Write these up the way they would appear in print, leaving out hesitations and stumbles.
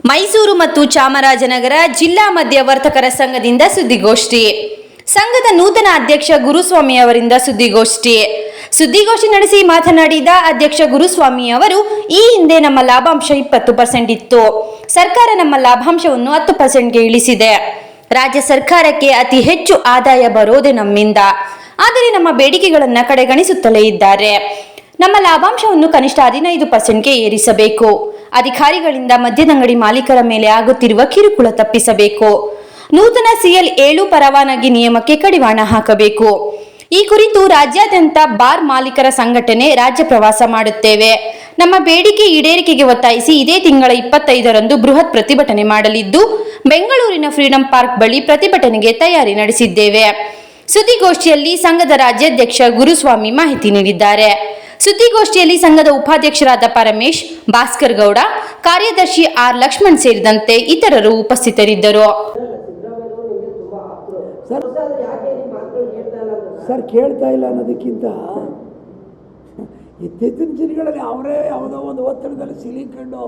ಮೈಸೂರು ಮತ್ತು ಚಾಮರಾಜನಗರ ಜಿಲ್ಲಾ ಮಧ್ಯವರ್ತಕರ ಸಂಘದಿಂದ ಸುದ್ದಿಗೋಷ್ಠಿ. ಸಂಘದ ನೂತನ ಅಧ್ಯಕ್ಷ ಗುರುಸ್ವಾಮಿ ಅವರಿಂದ ಸುದ್ದಿಗೋಷ್ಠಿ ನಡೆಸಿ ಮಾತನಾಡಿದ ಅಧ್ಯಕ್ಷ ಗುರುಸ್ವಾಮಿ ಅವರು, ಈ ಹಿಂದೆ ನಮ್ಮ ಲಾಭಾಂಶ 20% ಇತ್ತು. ಸರ್ಕಾರ ನಮ್ಮ ಲಾಭಾಂಶವನ್ನು 10%ಗೆ ಇಳಿಸಿದೆ. ರಾಜ್ಯ ಸರ್ಕಾರಕ್ಕೆ ಅತಿ ಹೆಚ್ಚು ಆದಾಯ ಬರೋದೇ ನಮ್ಮಿಂದ. ಆದರೆ ನಮ್ಮ ಬೇಡಿಕೆಗಳನ್ನು ಕಡೆಗಣಿಸುತ್ತಲೇ ಇದ್ದಾರೆ. ನಮ್ಮ ಲಾಭಾಂಶವನ್ನು ಕನಿಷ್ಠ 15%ಗೆ ಏರಿಸಬೇಕು. ಅಧಿಕಾರಿಗಳಿಂದ ಮದ್ಯದಂಗಡಿ ಮಾಲೀಕರ ಮೇಲೆ ಆಗುತ್ತಿರುವ ಕಿರುಕುಳ ತಪ್ಪಿಸಬೇಕು. ನೂತನ CL7 ಪರವಾನಗಿ ನಿಯಮಕ್ಕೆ ಕಡಿವಾಣ ಹಾಕಬೇಕು. ಈ ಕುರಿತು ರಾಜ್ಯಾದ್ಯಂತ ಬಾರ್ ಮಾಲೀಕರ ಸಂಘಟನೆ ರಾಜ್ಯ ಪ್ರವಾಸ ಮಾಡುತ್ತೇವೆ. ನಮ್ಮ ಬೇಡಿಕೆ ಈಡೇರಿಕೆಗೆ ಒತ್ತಾಯಿಸಿ ಇದೇ ತಿಂಗಳ 25ರಂದು ಬೃಹತ್ ಪ್ರತಿಭಟನೆ ಮಾಡಲಿದ್ದು, ಬೆಂಗಳೂರಿನ ಫ್ರೀಡಂ ಪಾರ್ಕ್ ಬಳಿ ಪ್ರತಿಭಟನೆಗೆ ತಯಾರಿ ನಡೆಸಿದ್ದೇವೆ. ಸುದ್ದಿಗೋಷ್ಠಿಯಲ್ಲಿ ಸಂಘದ ರಾಜ್ಯಾಧ್ಯಕ್ಷ ಗುರುಸ್ವಾಮಿ ಮಾಹಿತಿ ನೀಡಿದ್ದಾರೆ. ಸುದ್ದಿಗೋಷ್ಠಿಯಲ್ಲಿ ಸಂಘದ ಉಪಾಧ್ಯಕ್ಷರಾದ ಪರಮೇಶ್, ಭಾಸ್ಕರ್ ಗೌಡ, ಕಾರ್ಯದರ್ಶಿ R ಲಕ್ಷ್ಮಣ್ ಸೇರಿದಂತೆ ಇತರರು ಉಪಸ್ಥಿತರಿದ್ದರು. ಸರ್ ಕೇಳ್ತಾ ಇಲ್ಲ ಅನ್ನೋದಕ್ಕಿಂತ ಇತ್ತೀಚಿನ ದಿನಗಳಲ್ಲಿ ಅವರೇ ಯಾವುದೋ ಒಂದು ಒತ್ತಡದಲ್ಲಿ ಸಿಲುಕೊಂಡು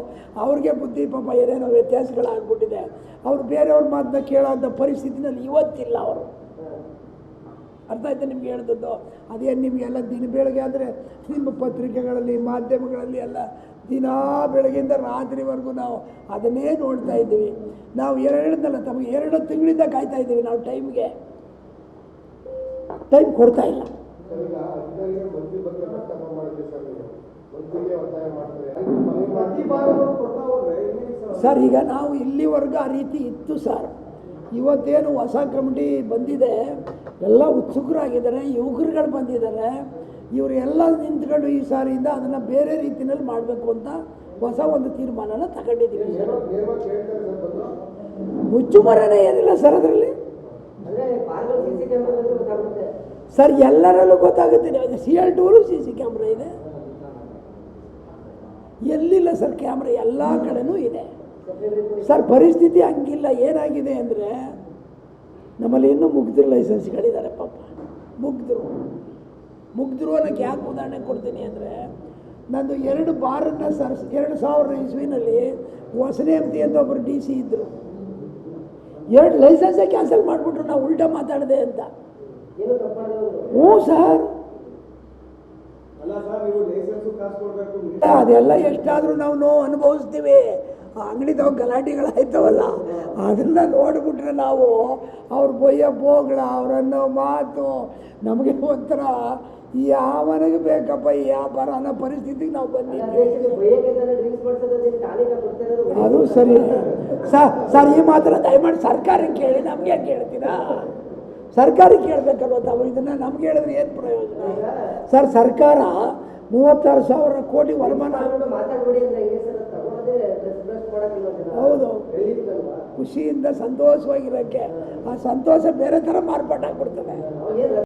ಅವ್ರಿಗೆ ಬುದ್ಧಿ ಪಾಪ ಏನೇನೋ ವ್ಯತ್ಯಾಸಗಳಾಗ್ಬಿಟ್ಟಿದೆ. ಅವರು ಬೇರೆಯವ್ರ ಮಾತನ್ನ ಕೇಳೋಂಥ ಪರಿಸ್ಥಿತಿನಲ್ಲಿ ಇವತ್ತಿಲ್ಲ. ಅವರು ಅರ್ಥ ಆಯ್ತಾ ನಿಮ್ಗೆ ಹೇಳ್ದದ್ದು? ಅದೇನು ನಿಮಗೆಲ್ಲ ದಿನ ಬೆಳಗ್ಗೆ ಅಂದರೆ ನಿಮ್ಮ ಪತ್ರಿಕೆಗಳಲ್ಲಿ ಮಾಧ್ಯಮಗಳಲ್ಲಿ ಎಲ್ಲ ದಿನಾ ಬೆಳಗ್ಗೆಯಿಂದ ರಾತ್ರಿವರೆಗೂ ನಾವು ಅದನ್ನೇ ನೋಡ್ತಾ ಇದ್ದೀವಿ. ನಾವು ಹೇಳಿದ್ನಲ್ಲ, ತಮಗೆ 2 ತಿಂಗಳಿಂದ ಕಾಯ್ತಾ ಇದ್ದೀವಿ. ನಾವು ಟೈಮ್ ಕೊಡ್ತಾ ಇಲ್ಲ. ಸರ್ ಈಗ ನಾವು ಇಲ್ಲಿವರೆಗೂ ಆ ರೀತಿ ಇತ್ತು ಸರ್. ಇವತ್ತೇನು ಹೊಸ ಕಮಿಟಿ ಬಂದಿದೆ, ಎಲ್ಲ ಉತ್ಸುಕರಾಗಿದ್ದಾರೆ, ಯುವಕರುಗಳು ಬಂದಿದ್ದಾರೆ. ಇವರು ಎಲ್ಲ ನಿಂತ್ಕೊಂಡು ಈ ಸಾರಿಯಿಂದ ಅದನ್ನು ಬೇರೆ ರೀತಿಯಲ್ಲಿ ಮಾಡಬೇಕು ಅಂತ ಹೊಸ ಒಂದು ತೀರ್ಮಾನನ ತಗೊಂಡಿದ್ದೀವಿ ಸರ್. ಮುಚ್ಚುಮರನೇ ಏನಿಲ್ಲ ಸರ್ ಅದರಲ್ಲಿ. ಸರ್ ಎಲ್ಲರಲ್ಲೂ ಗೊತ್ತಾಗುತ್ತೆ. CL2 CC ಕ್ಯಾಮ್ರಾ ಇದೆ, ಎಲ್ಲಿಲ್ಲ ಸರ್ ಕ್ಯಾಮ್ರಾ? ಎಲ್ಲ ಕಡೆನೂ ಇದೆ ಸರ್. ಪರಿಸ್ಥಿತಿ ಹಂಗಿಲ್ಲ. ಏನಾಗಿದೆ ಅಂದರೆ ನಮ್ಮಲ್ಲಿ ಇನ್ನೂ ಮುಗ್ಧರು ಲೈಸೆನ್ಸ್ಗಳಿದ್ದಾರೆ. ಪಾಪ ಮುಗ್ಧರು ಅನ್ನೋಕ್ಕೆ ಯಾಕೆ ಉದಾಹರಣೆ ಕೊಡ್ತೀನಿ ಅಂದರೆ, ನಂದು 2 ಬಾರನ್ನು ಸರ್ 2000 ಇಸ್ವಿನಲ್ಲಿ ಹೊಸನೇಮತಿ ಅಂತ ಒಬ್ಬರು DC ಇದ್ದರು. 2 ಲೈಸೆನ್ಸೇ ಕ್ಯಾನ್ಸಲ್ ಮಾಡಿಬಿಟ್ರು. ನಾವು ಉಲ್ಟಾ ಮಾತಾಡಿದೆ ಅಂತ. ಹ್ಞೂ ಸರ್, ಅದೆಲ್ಲ ಎಷ್ಟಾದರೂ ನಾವು ನೋವು ಅನುಭವಿಸ್ತೀವಿ. ಅಂಗಡಿದವ ಗಲಾಟೆಗಳಾಯ್ತವಲ್ಲ, ಅದನ್ನು ನೋಡಿಬಿಟ್ರೆ ನಾವು ಅವ್ರು ಬೊಯ್ಯೋ ಬೋಗಳ, ಅವರನ್ನೋ ಮಾತು ನಮಗೆ ಒಂಥರ ಯಾವನಿಗೆ ಬೇಕಪ್ಪ ಈ ವ್ಯಾಪಾರ ಅನ್ನೋ ಪರಿಸ್ಥಿತಿಗೆ ನಾವು ಬಂದಿದ್ದೀವಿ. ಅದು ಸರಿ ಸರ್. ಈ ಮಾತ್ರ ದಯಮಾಡಿ ಸರ್ಕಾರಕ್ಕೆ ಕೇಳಿ, ನಮಗೆ ಕೇಳ್ತೀರಾ? ಸರ್ಕಾರಕ್ಕೆ ಕೇಳಬೇಕಲ್ವ ತಾವು? ಇದನ್ನು ನಮ್ಗೆ ಹೇಳಿದ್ರೆ ಏನು ಪ್ರಯೋಜನ ಸರ್? ಸರ್ಕಾರ 36,000 ಕೋಟಿ ವರಮಾನ. ಹೌದು, ಖುಷಿಯಿಂದ ಸಂತೋಷವಾಗಿರೋಕ್ಕೆ ಆ ಸಂತೋಷ ಬೇರೆ ಥರ ಮಾರ್ಪಾಟಾಗ್ಬಿಡ್ತದೆ.